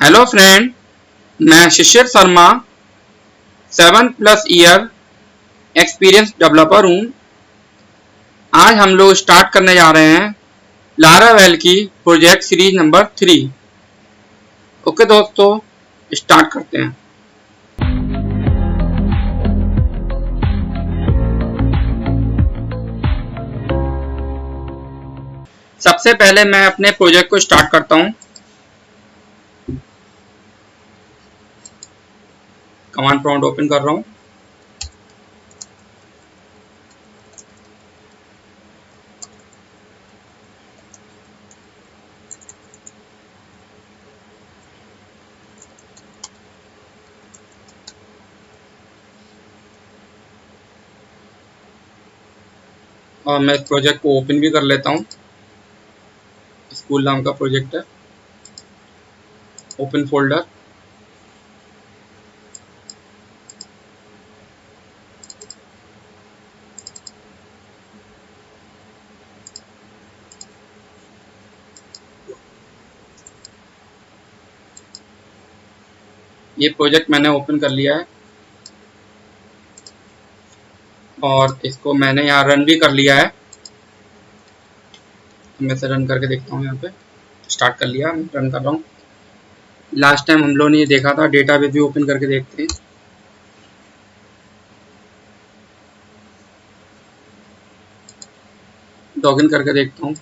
Hello friend, मैं शिशिर Sharma 7+ year experience developer हूँ। आज हम लोग स्टार्ट करने जा रहे हैं लारावेल की प्रोजेक्ट सीरीज नंबर 3। ओके दोस्तों, स्टार्ट करते हैं। सबसे पहले मैं अपने प्रोजेक्ट को स्टार्ट करता हूँ। कमांड प्रॉम्प्ट ओपन कर रहा हूँ। और मैं इस प्रोजेक्ट को ओपन भी कर लेता हूँ। स्कूल नाम का प्रोजेक्ट है। Open folder. ये प्रोजेक्ट मैंने ओपन कर लिया है और इसको मैंने यहाँ रन भी कर लिया है। मैं इसे रन करके देखता हूँ। यहाँ पे स्टार्ट कर लिया, मैं रन कर रहा हूँ। लास्ट टाइम हम लोगों ने ये देखा था, डेटाबेस भी ओपन करके देखते हैं। लॉगिन करके देखता हूँ।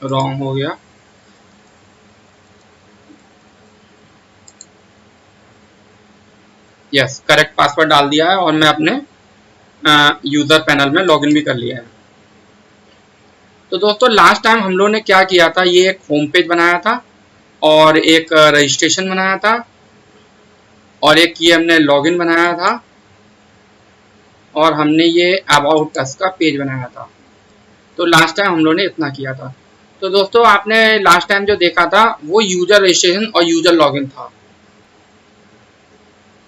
रॉन्ग हो गया। यस, करेक्ट पासवर्ड डाल दिया है और मैं अपने यूजर पैनल में लॉगिन भी कर लिया है। तो दोस्तों, लास्ट टाइम हम लोगों ने क्या किया था, ये एक होम पेज बनाया था और एक रजिस्ट्रेशन बनाया था और एक ये हमने लॉगिन बनाया था और हमने ये अबाउट अस का पेज बनाया था। तो लास्ट टाइम हम लोगों ने इतना किया था। तो दोस्तों, आपने लास्ट टाइम जो देखा था वो यूजर रजिस्ट्रेशन और यूजर लॉगिन था।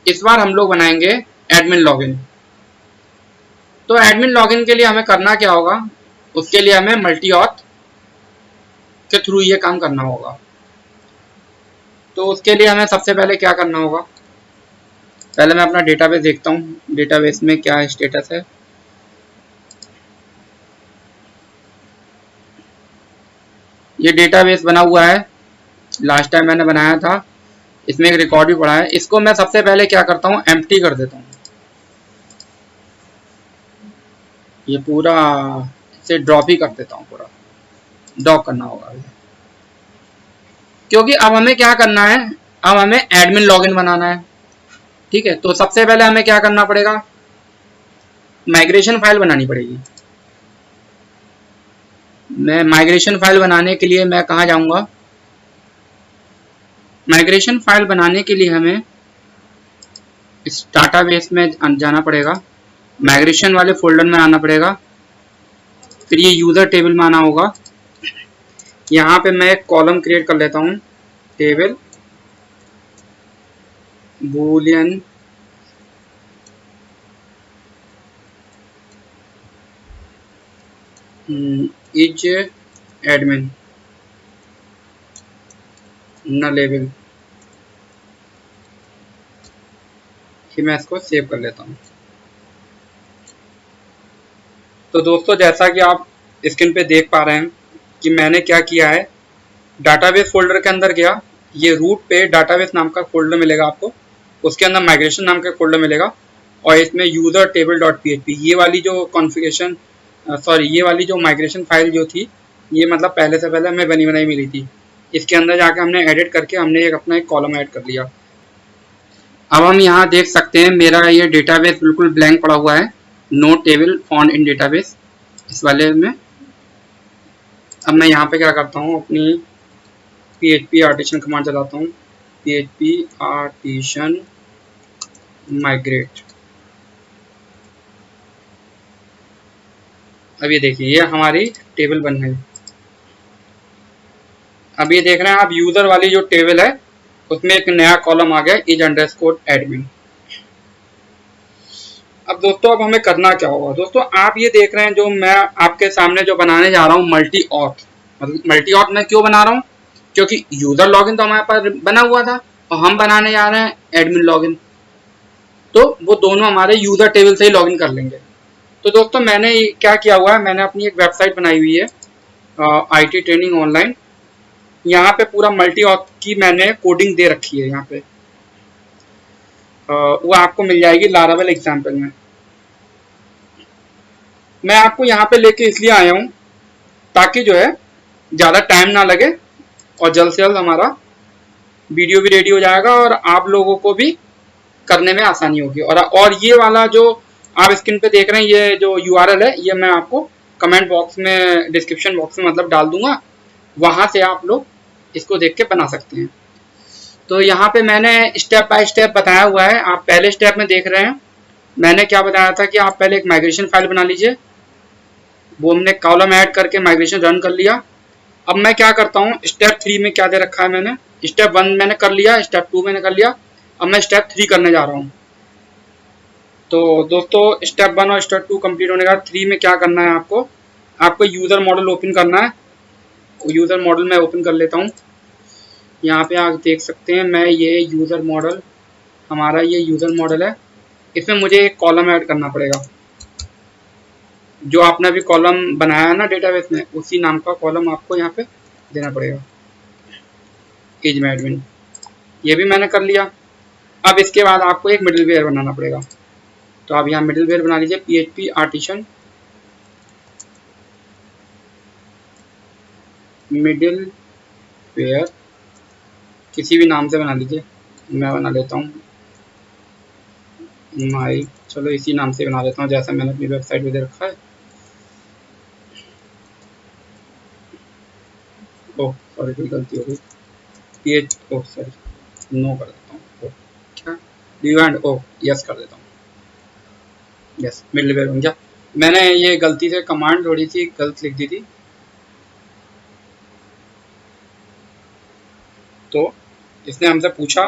इस बार हम लोग बनाएंगे एडमिन लॉगिन। तो एडमिन लॉगिन के लिए हमें करना क्या होगा, उसके लिए हमें मल्टी ऑथ के थ्रू ये काम करना होगा। तो उसके लिए हमें सबसे पहले क्या करना होगा, पहले मैं अपना डेटाबेस देखता हूँ, डेटाबेस में क्या स्टेटस है। ये डेटाबेस बना हुआ है, लास्ट टाइम मैंने बनाया था। इसमें एक रिकॉर्ड भी पड़ा है। इसको मैं सबसे पहले क्या करता हूँ, एम्प्टी कर देता हूँ। ये पूरा इसे ड्रॉप ही कर देता हूँ, पूरा ड्रॉप करना होगा क्योंकि अब हमें क्या करना है, अब हमें एडमिन लॉगिन बनाना है। ठीक है, तो सबसे पहले हमें क्या करना पड़ेगा, माइग्रेशन फाइल बनानी पड़ेगी। मैं माइग्रेशन फाइल बनाने के लिए मैं कहाँ जाऊँगा, माइग्रेशन फाइल बनाने के लिए हमें इस डाटाबेस में जाना पड़ेगा, माइग्रेशन वाले फोल्डर में आना पड़ेगा, फिर ये यूज़र टेबल में आना होगा। यहाँ पे मैं एक कॉलम क्रिएट कर लेता हूँ, टेबल बूलियन इज एडमिन न लेवल। कि मैं इसको सेव कर लेता हूँ। तो दोस्तों, जैसा कि आप स्क्रीन पे देख पा रहे हैं कि मैंने क्या किया है, डाटाबेस फोल्डर के अंदर गया, ये रूट पे डाटाबेस नाम का फोल्डर मिलेगा आपको, उसके अंदर माइग्रेशन नाम का फोल्डर मिलेगा और इसमें यूजर टेबल डॉट php ये वाली जो कॉन्फ़िगरेशन ये वाली जो माइग्रेशन फाइल जो थी, ये मतलब पहले से पहले हमें बनी बनाई मिली थी। इसके अंदर जाके हमने एडिट करके हमने अपना एक कॉलम ऐड कर लिया। अब हम यहाँ देख सकते हैं मेरा ये डेटाबेस बिल्कुल ब्लैंक पड़ा हुआ है, no table found in database इस वाले में। अब मैं यहाँ पे क्या करता हूँ, अपनी php आर्टिशन कमांड चलाता हूँ, php आर्टिशन माइग्रेट। अब ये देखिए, ये हमारी टेबल बन गई। अब ये देख रहे हैं आप यूजर वाली जो टेबल है उसमें एक नया कॉलम आ गया इज अंडरस्कोर एडमिन। अब दोस्तों अब हमें करना क्या होगा, दोस्तों आप ये देख रहे हैं जो मैं आपके सामने जो बनाने जा रहा हूँ मल्टी ऑथ। मतलब मल्टी ऑथ मैं क्यों बना रहा हूँ, क्योंकि यूजर लॉगिन तो हमारे पास बना हुआ था और हम बनाने जा रहे हैं एडमिन लॉगिन, तो वो दोनों हमारे यूजर टेबल से ही लॉगिन कर लेंगे। तो दोस्तों मैंने क्या किया हुआ है, मैंने अपनी एक वेबसाइट बनाई हुई है IT ट्रेनिंग ऑनलाइन। यहाँ पे पूरा मल्टी ऑथ की मैंने कोडिंग दे रखी है। यहाँ पे वो आपको मिल जाएगी लारावेल एग्जाम्पल में। मैं आपको यहाँ पे लेके इसलिए आया हूँ ताकि जो है ज़्यादा टाइम ना लगे और जल्द से जल्द हमारा वीडियो भी रेडी हो जाएगा और आप लोगों को भी करने में आसानी होगी। और ये वाला जो आप स्क्रीन पे देख रहे हैं ये जो URL है ये मैं आपको कमेंट बॉक्स में डिस्क्रिप्शन बॉक्स में मतलब डाल दूंगा, वहाँ से आप लोग इसको देख के बना सकते हैं। तो यहाँ पे मैंने स्टेप बाय स्टेप बताया हुआ है। आप पहले स्टेप में देख रहे हैं मैंने क्या बताया था कि आप पहले एक माइग्रेशन फाइल बना लीजिए, वो हमने कॉलम ऐड करके माइग्रेशन रन कर लिया। अब मैं क्या करता हूँ, स्टेप 3 में क्या दे रखा है मैंने, स्टेप 1 मैंने कर लिया, स्टेप 2 मैंने कर लिया, अब मैं स्टेप 3 करने जा रहा हूँ। तो दोस्तों स्टेप 1 और स्टेप 2 कंप्लीट होने के बाद 3 में क्या करना है आपको यूज़र मॉडल ओपन करना है। यूज़र मॉडल मैं ओपन कर लेता हूँ। यहाँ पे आप देख सकते हैं मैं ये यूज़र मॉडल, हमारा ये यूज़र मॉडल है, इसमें मुझे एक कॉलम ऐड करना पड़ेगा। जो आपने अभी कॉलम बनाया है ना डेटाबेस में, उसी नाम का कॉलम आपको यहाँ पे देना पड़ेगा, एज में एडमिन। ये भी मैंने कर लिया। अब इसके बाद आपको एक मिडिलवेयर बनाना पड़ेगा। तो आप यहाँ मिडिलवेयर बना लीजिए, PHP आर्टिसन मिडिलवेयर, किसी भी नाम से बना लीजिए। मैं बना लेता हूँ माई, चलो इसी नाम से बना लेता हूँ जैसा मैंने अपनी वेबसाइट पे दे रखा है। ओह सॉरी कोई गलती हो गई, ओह सॉरी नो कर देता हूँ, क्या डिवाइड, ओह यस कर देता हूँ, यस मिडलवेयर बन गया। मैंने ये गलती से कमांड थोड़ी सी गलत लिख दी थी, तो इसने हमसे पूछा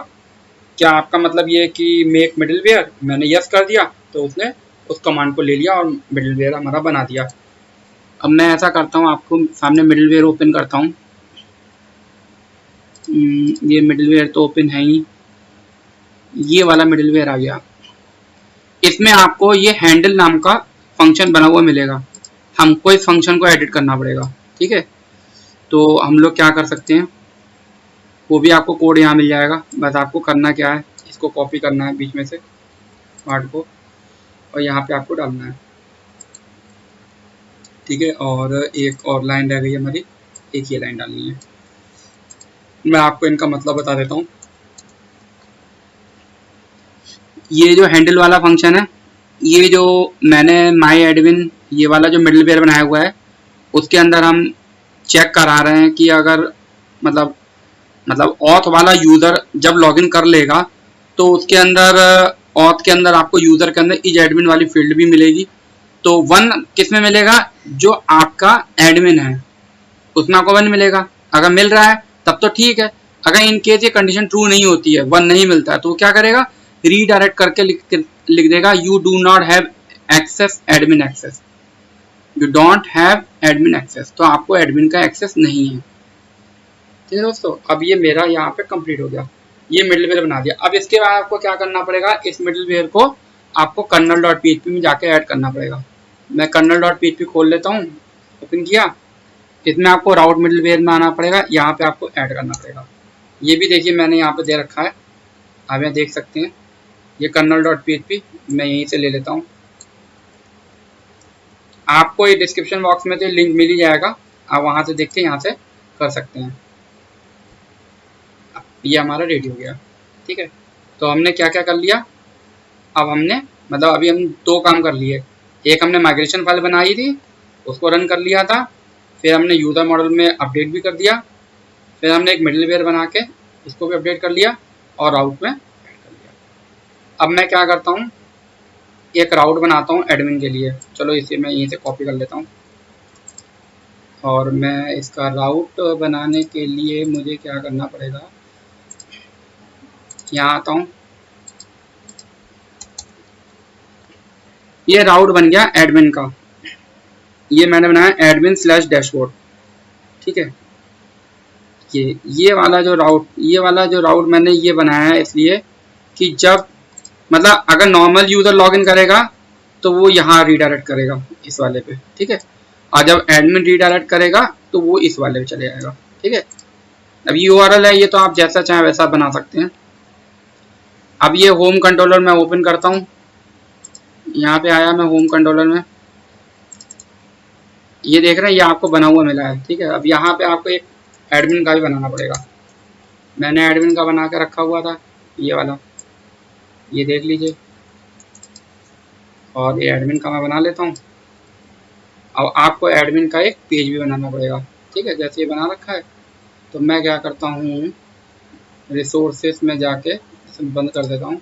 क्या आपका मतलब ये कि मेक मिडलवेयर, मैंने यस कर दिया तो उसने उस कमांड को ले लिया और मिडलवेयर हमारा बना दिया। अब मैं ऐसा करता हूँ, आपको सामने मिडलवेयर ओपन करता हूँ। ये मिडलवेयर तो ओपन है ही, ये वाला मिडलवेयर आ गया। इसमें आपको ये हैंडल नाम का फंक्शन बना हुआ मिलेगा, हमको इस फंक्शन को एडिट करना पड़ेगा। ठीक है, तो हम लोग क्या कर सकते हैं, वो भी आपको कोड यहाँ मिल जाएगा। बस आपको करना क्या है, इसको कॉपी करना है बीच में से पार्ट को और यहाँ पे आपको डालना है। ठीक है, और एक और लाइन रह गई हमारी, एक ये लाइन डालनी है। मैं आपको इनका मतलब बता देता हूँ। ये जो हैंडल वाला फंक्शन है, ये जो मैंने माई एडमिन ये वाला जो मिडलवेयर बनाया हुआ है, उसके अंदर हम चेक करा रहे हैं कि अगर मतलब ऑथ वाला यूज़र जब लॉगिन कर लेगा तो उसके अंदर ऑथ के अंदर आपको यूज़र के अंदर इज एडमिन वाली फील्ड भी मिलेगी। तो 1 किस में मिलेगा, जो आपका एडमिन है उसमें आपको 1 मिलेगा। अगर मिल रहा है तब तो ठीक है, अगर इन केस ये कंडीशन ट्रू नहीं होती है, 1 नहीं मिलता है, तो वो क्या करेगा, रीडायरेक्ट करके लिख देगा you do not have access admin access, you don't have admin access, तो आपको एडमिन का एक्सेस नहीं है। ठीक है दोस्तों, अब ये मेरा यहाँ पे कंप्लीट हो गया, ये मिडलवेयर बना दिया। अब इसके बाद आपको क्या करना पड़ेगा, इस मिडलवेयर को आपको kernel.php में जाके ऐड करना पड़ेगा। मैं kernel.php खोल लेता हूँ, ओपन किया, इसमें आपको राउट मिडलवेयर में आना पड़ेगा, यहाँ पे आपको ऐड करना पड़ेगा। ये भी देखिए मैंने यहाँ पे दे रखा है, आप यहाँ देख सकते हैं, ये kernel.php मैं यहीं से ले लेता हूँ। आपको ये डिस्क्रिप्शन बॉक्स में तो लिंक मिल ही जाएगा, आप वहाँ से देख के यहाँ से कर सकते हैं। ये हमारा रेडी हो गया। ठीक है, तो हमने क्या क्या कर लिया, अब हमने मतलब अभी हम 2 काम कर लिए। एक हमने माइग्रेशन फाइल बनाई थी, उसको रन कर लिया था, फिर हमने यूज़र मॉडल में अपडेट भी कर दिया, फिर हमने एक मिडलवेयर बना के इसको भी अपडेट कर लिया और राउट में ऐड कर लिया। अब मैं क्या करता हूँ, एक राउट बनाता हूँ एडमिन के लिए। चलो इसे मैं यहीं से कॉपी कर लेता हूँ, और मैं इसका राउट बनाने के लिए मुझे क्या करना पड़ेगा, यहाँ आता हूँ, ये राउट बन गया एडमिन का, ये मैंने बनाया एडमिन स्लैश डैशबोर्ड। ठीक है, ये वाला जो राउट मैंने ये बनाया है इसलिए कि जब मतलब अगर नॉर्मल यूजर लॉगिन करेगा तो वो यहाँ रीडायरेक्ट करेगा इस वाले पे। ठीक है, और जब एडमिन रीडायरेक्ट करेगा तो वो इस वाले पे चले जाएगा। ठीक है, अब यूआरएल है ये, तो आप जैसा चाहें वैसा बना सकते हैं। अब ये होम कंट्रोलर मैं ओपन करता हूँ, यहाँ पे आया मैं होम कंट्रोलर में, ये देख रहे हैं ये आपको बना हुआ मिला है। ठीक है, अब यहाँ पे आपको एक एडमिन का भी बनाना पड़ेगा। मैंने एडमिन का बना के रखा हुआ था ये वाला, ये देख लीजिए, और ये एडमिन का मैं बना लेता हूँ। अब आपको एडमिन का एक पेज भी बनाना पड़ेगा। ठीक है, जैसे ये बना रखा है तो मैं क्या करता हूँ, रिसोर्सेज में जाके इसे बंद कर देता हूँ,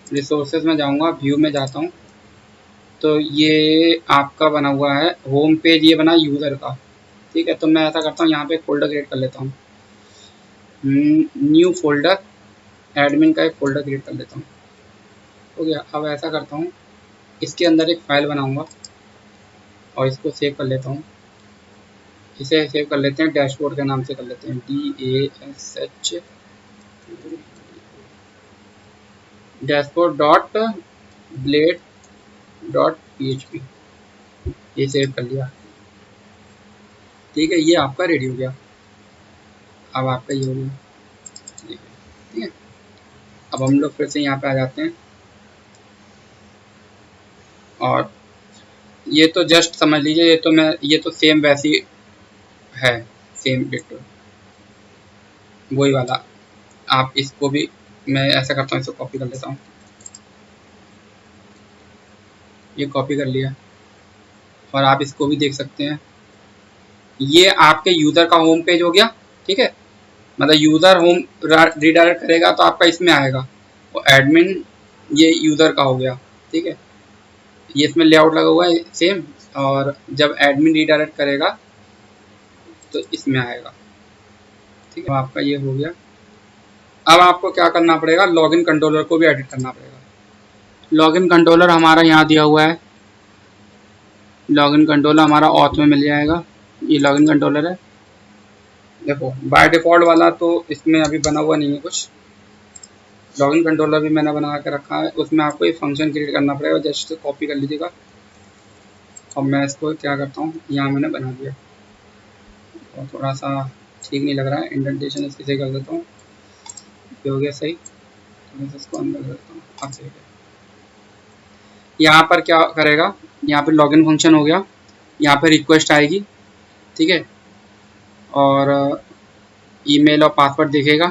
रिसोर्सेज में जाऊँगा, व्यू में जाता हूँ, तो ये आपका बना हुआ है होम पेज, ये बना यूज़र का। ठीक है, तो मैं ऐसा करता हूँ, यहाँ पे एक फोल्डर क्रिएट कर लेता हूँ, न्यू फोल्डर, एडमिन का एक फोल्डर क्रिएट कर लेता हूँ। हो गया। अब ऐसा करता हूँ, इसके अंदर एक फाइल बनाऊँगा और इसको सेव कर लेता हूँ। इसे सेव कर लेते हैं, डैशबोर्ड के नाम से कर लेते हैं, DASH dashboard dot blade dot PHP, ये सेव कर लिया। ठीक है, ये आपका रेडी हो गया। अब आपका ये हो गया। ठीक है, अब हम लोग फिर से यहाँ पे आ जाते हैं, और ये तो जस्ट समझ लीजिए, ये तो सेम वैसी है, सेम डिटो वही वाला। आप इसको भी, मैं ऐसा करता हूँ, इसको कॉपी कर लेता हूँ, ये कॉपी कर लिया, और आप इसको भी देख सकते हैं, ये आपके यूज़र का होम पेज हो गया। ठीक है, मतलब यूज़र होम रीडायरेक्ट करेगा तो आपका इसमें आएगा, और एडमिन ये यूज़र का हो गया। ठीक है, ये इसमें लेआउट लगा हुआ है सेम, और जब एडमिन रीडायरेक्ट करेगा तो इसमें आएगा। ठीक है, आपका ये हो गया। अब आपको क्या करना पड़ेगा, लॉगिन कंट्रोलर को भी एडिट करना पड़ेगा। लॉगिन कंट्रोलर हमारा यहाँ दिया हुआ है, लॉगिन कंट्रोलर हमारा ऑथ में मिल जाएगा, ये लॉगिन कंट्रोलर है। देखो बाय डिफ़ॉल्ट वाला तो इसमें अभी बना हुआ नहीं है कुछ, लॉगिन कंट्रोलर भी मैंने बना के रखा है, उसमें आपको एक फंक्शन क्रिएट करना पड़ेगा, जस्ट कॉपी कर लीजिएगा। और मैं इसको क्या करता हूँ, यहाँ मैंने बना दिया, और थोड़ा सा ठीक नहीं लग रहा है, इंडेंटेशन इसकी सही कर देता हूँ, ये हो गया सही, थोड़ा सा इसको अंदर कर देता हूँ, अब सही है। यहाँ पर क्या करेगा, यहाँ पर लॉगिन फंक्शन हो गया, यहाँ पर रिक्वेस्ट आएगी। ठीक है, और ईमेल और पासवर्ड देखेगा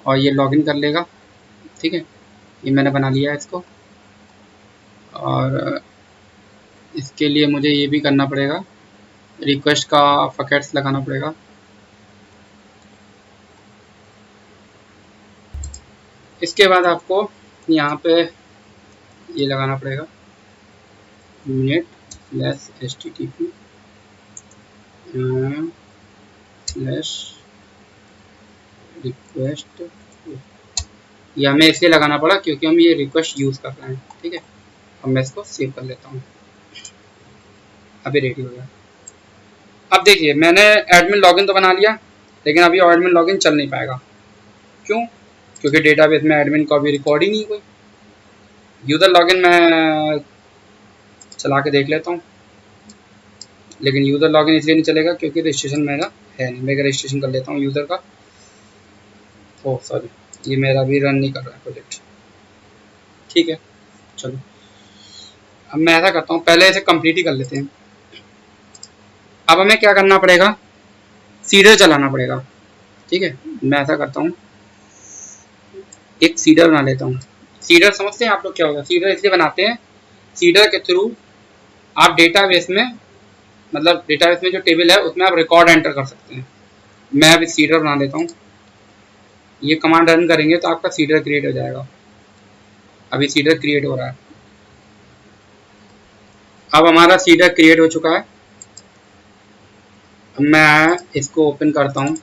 और ये लॉगिन कर लेगा। ठीक है, ये मैंने बना लिया है इसको, और इसके लिए मुझे ये भी करना पड़ेगा, रिक्वेस्ट का फकेट्स लगाना पड़ेगा। इसके बाद आपको यहाँ पे ये लगाना पड़ेगा, minute slash HTTP slash request, ये हमें इसलिए लगाना पड़ा क्योंकि हम ये रिक्वेस्ट यूज़ कर रहे हैं। ठीक है, अब मैं इसको सेव कर लेता हूँ, अभी रेडी हो गया। अब देखिए मैंने एडमिन लॉगिन तो बना लिया, लेकिन अभी एडमिन लॉगिन चल नहीं पाएगा। क्यों? क्योंकि डेटाबेस में एडमिन का अभी रिकॉर्ड ही नहीं कोई। यूज़र लॉगिन मैं चला के देख लेता हूँ, लेकिन यूज़र लॉगिन इसलिए नहीं चलेगा क्योंकि रजिस्ट्रेशन मेरा है नहीं। मैं रजिस्ट्रेशन कर लेता हूँ यूज़र का। ओह सॉरी, ये मेरा भी रन नहीं कर रहा है प्रोजेक्ट। ठीक है, चलो अब मैं ऐसा करता हूँ, पहले इसे कंप्लीट ही कर लेते हैं। अब हमें क्या करना पड़ेगा, सीडर चलाना पड़ेगा। ठीक है, मैं ऐसा करता हूँ, एक सीडर बना लेता हूँ। सीडर समझते हैं आप लोग क्या होगा? सीडर इसलिए बनाते हैं, सीडर के थ्रू आप डेटाबेस में, मतलब डेटाबेस में जो टेबल है उसमें आप रिकॉर्ड एंटर कर सकते हैं। मैं अभी सीडर बना लेता हूँ, ये कमांड रन करेंगे तो आपका सीडर क्रिएट हो जाएगा। अभी सीडर क्रिएट हो रहा है। अब हमारा सीडर क्रिएट हो चुका है। अब मैं इसको ओपन करता हूँ।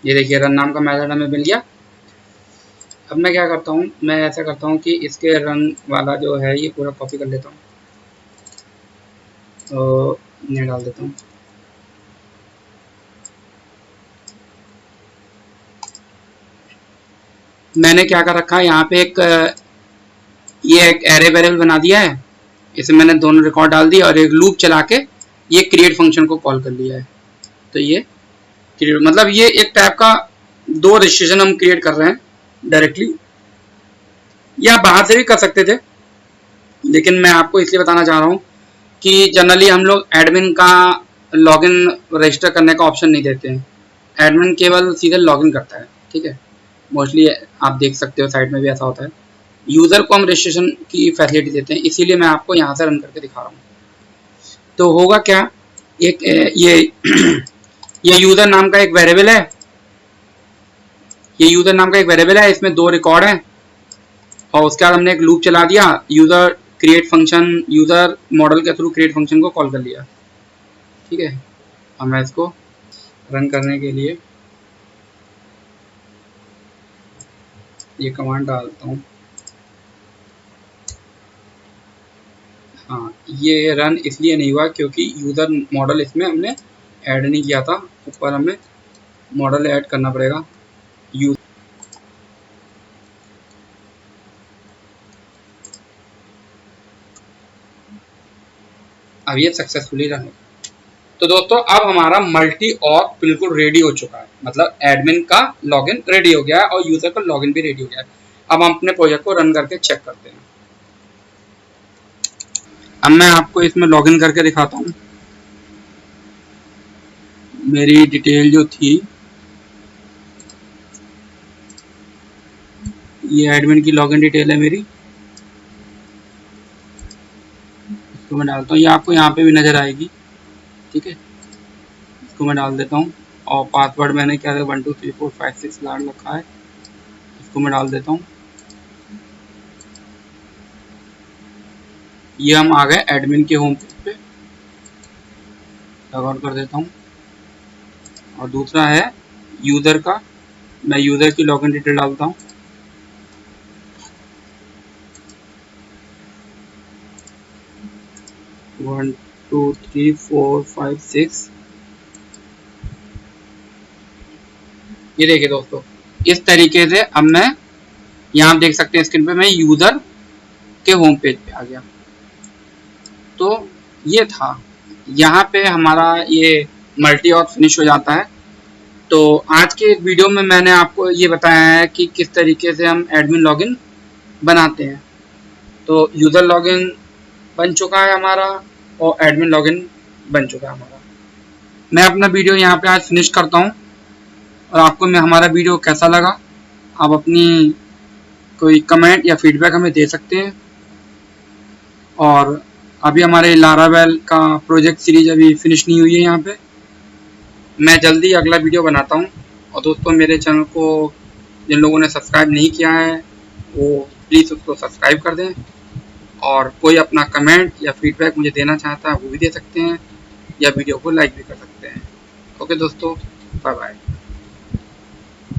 ये देखिए रन नाम का मेथड हमें मिल गया। अब मैं क्या करता हूँ, मैं ऐसा करता हूँ कि इसके रन वाला जो है ये पूरा कॉपी कर लेता हूँ, तो ये डाल देता हूँ। मैंने क्या कर रखा है यहाँ पे ये एक एरे वेरिएबल बना दिया है। इसे मैंने दोनों रिकॉर्ड डाल दिया और एक लूप चला के ये क्रिएट फंक्शन को कॉल कर लिया है। तो ये क्रिएट मतलब ये एक टाइप का 2 रजिस्ट्रेशन हम क्रिएट कर रहे हैं डायरेक्टली, या बाहर से भी कर सकते थे, लेकिन मैं आपको इसलिए बताना चाह रहा हूँ कि जनरली हम लोग एडमिन का लॉगिन रजिस्टर करने का ऑप्शन नहीं देते हैं। एडमिन केवल सीधे लॉगिन करता है, ठीक है। मोस्टली आप देख सकते हो साइट में भी ऐसा होता है। यूज़र को हम रजिस्ट्रेशन की फैसिलिटी देते हैं, इसीलिए मैं आपको यहाँ से रन करके दिखा रहा हूँ। तो होगा क्या, एक ये ये यूज़र नाम का एक वेरिएबल है, ये यूज़र नाम का एक वेरिएबल है, इसमें 2 रिकॉर्ड हैं और उसके बाद हमने एक लूप चला दिया, user create function, user model के थ्रू क्रिएट फंक्शन को कॉल कर लिया, ठीक है। अब मैं इसको रन करने के लिए ये कमांड डालता हूँ। हाँ, ये रन इसलिए नहीं हुआ क्योंकि यूज़र मॉडल इसमें हमने ऐड नहीं किया था। ऊपर हमें मॉडल ऐड करना पड़ेगा। अब ये सक्सेसफुली रन हो। तो दोस्तों अब हमारा मल्टी ऑक बिल्कुल रेडी हो चुका है, मतलब एडमिन का लॉगिन रेडी हो गया है और यूज़र का लॉगिन भी रेडी हो गया है। अब हम अपने प्रोजेक्ट को रन करके चेक करते हैं। अब मैं आपको इसमें लॉगिन करके दिखाता हूँ। मेरी डिटेल जो थी, ये एडमिन की लॉगिन डिटेल है मेरी, इसको मैं डालता हूँ। ये आपको यहाँ पे भी नज़र आएगी, ठीक है। इसको मैं डाल देता हूँ और पासवर्ड मैंने क्या है 1 2 3 4 5 6 लाड रखा है, इसको मैं डाल देता हूँ। ये हम आ गए एडमिन के होम पेज पे, लॉग आउट कर देता हूँ। और दूसरा है यूज़र का, मैं यूज़र की लॉगिन डिटेल डालता हूँ। One two three four five six. ये देखिए दोस्तों, इस तरीके से अब मैं यहाँ देख सकते हैं स्क्रीन पे मैं यूज़र के होम पेज पे आ गया। तो ये था, यहाँ पे हमारा ये मल्टी ऑक फिनिश हो जाता है। तो आज के वीडियो में मैंने आपको ये बताया है कि किस तरीके से हम एडमिन लॉगिन बनाते हैं। तो यूज़र लॉगिन बन चुका है हमारा और एडमिन लॉगिन बन चुका है हमारा। मैं अपना वीडियो यहाँ पे आज फिनिश करता हूँ। और आपको मैं हमारा वीडियो कैसा लगा, आप अपनी कोई कमेंट या फीडबैक हमें दे सकते हैं। और अभी हमारे लारावेल का प्रोजेक्ट सीरीज अभी फिनिश नहीं हुई है यहाँ पे, मैं जल्दी अगला वीडियो बनाता हूँ। और दोस्तों मेरे चैनल को जिन लोगों ने सब्सक्राइब नहीं किया है वो प्लीज़ उसको सब्सक्राइब कर दें। और कोई अपना कमेंट या फीडबैक मुझे देना चाहता है वो भी दे सकते हैं, या वीडियो को लाइक भी कर सकते हैं। ओके दोस्तों, बाय बाय।